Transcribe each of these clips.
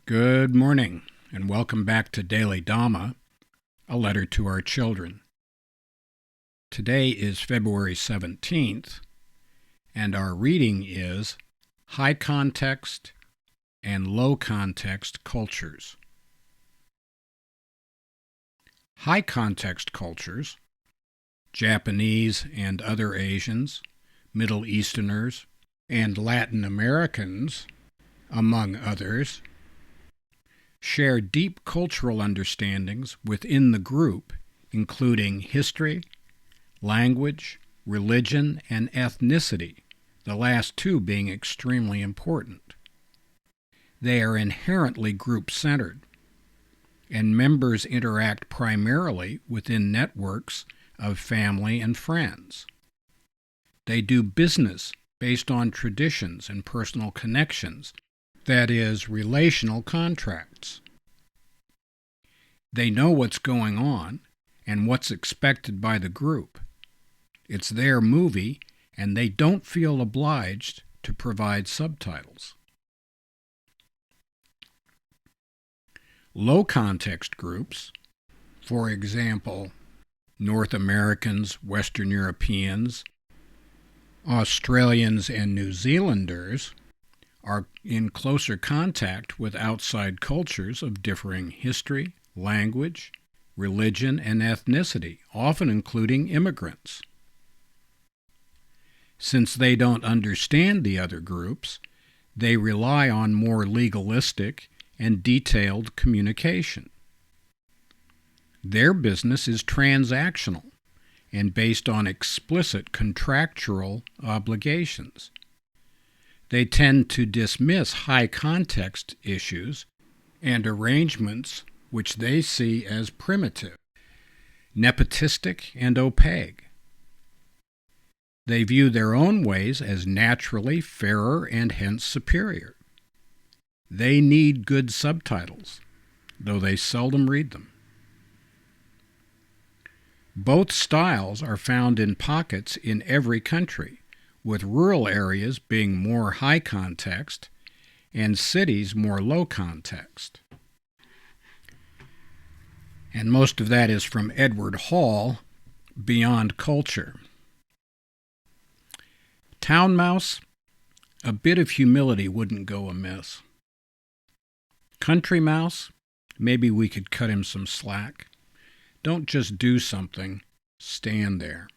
Good morning, and welcome back to Daily Dhamma, a letter to our children. Today is February 17th, and our reading is High Context and Low Context Cultures. High context cultures, Japanese and other Asians, Middle Easterners, and Latin Americans, among others, share deep cultural understandings within the group, including history, language, religion, and ethnicity, the last two being extremely important. They are inherently group-centered, and members interact primarily within networks of family and friends. They do business based on traditions and personal connections, that is, relational contracts. They know what's going on and what's expected by the group. It's their movie, and they don't feel obliged to provide subtitles. Low-context groups, for example, North Americans, Western Europeans, Australians, and New Zealanders, are in closer contact with outside cultures of differing history, language, religion, and ethnicity, often including immigrants. Since they don't understand the other groups, they rely on more legalistic and detailed communication. Their business is transactional and based on explicit contractual obligations. They tend to dismiss high-context issues and arrangements which they see as primitive, nepotistic, and opaque. They view their own ways as naturally fairer and hence superior. They need good subtitles, though they seldom read them. Both styles are found in pockets in every country, with rural areas being more high context and cities more low context. And most of that is from Edward Hall, Beyond Culture. Town Mouse, a bit of humility wouldn't go amiss. Country Mouse, maybe we could cut him some slack. Don't just do something, stand there.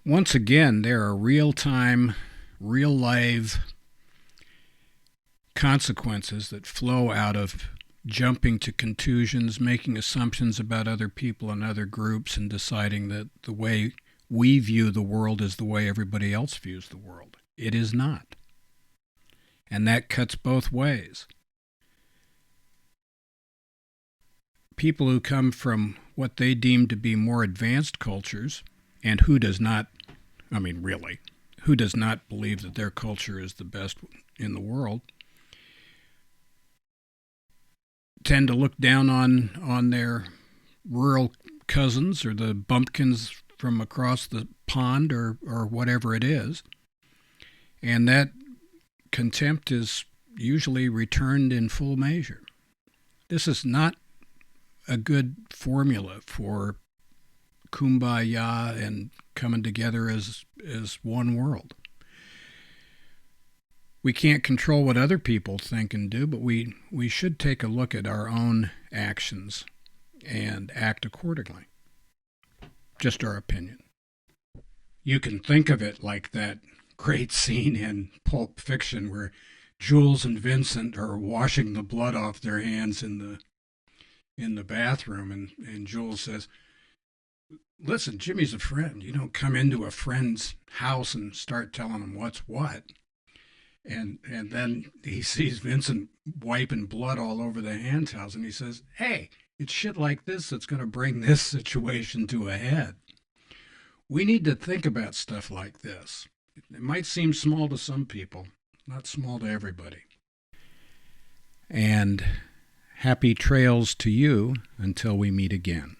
Once again, there are real-time, real-life consequences that flow out of jumping to conclusions, making assumptions about other people and other groups, and deciding that the way we view the world is the way everybody else views the world. It is not. And that cuts both ways. People who come from what they deem to be more advanced cultures, and who does not believe that their culture is the best in the world, tend to look down on their rural cousins or the bumpkins from across the pond or whatever it is. And that contempt is usually returned in full measure. This is not a good formula for kumbaya and coming together as one world. We can't control what other people think and do, but we should take a look at our own actions and act accordingly. Just our opinion. You can think of it like that great scene in Pulp Fiction where Jules and Vincent are washing the blood off their hands in the bathroom, and Jules says, "Listen, Jimmy's a friend. You don't come into a friend's house and start telling him what's what." And then he sees Vincent wiping blood all over the hand towels, and he says, "Hey, it's shit like this that's going to bring this situation to a head." We need to think about stuff like this. It might seem small to some people, not small to everybody. And happy trails to you until we meet again.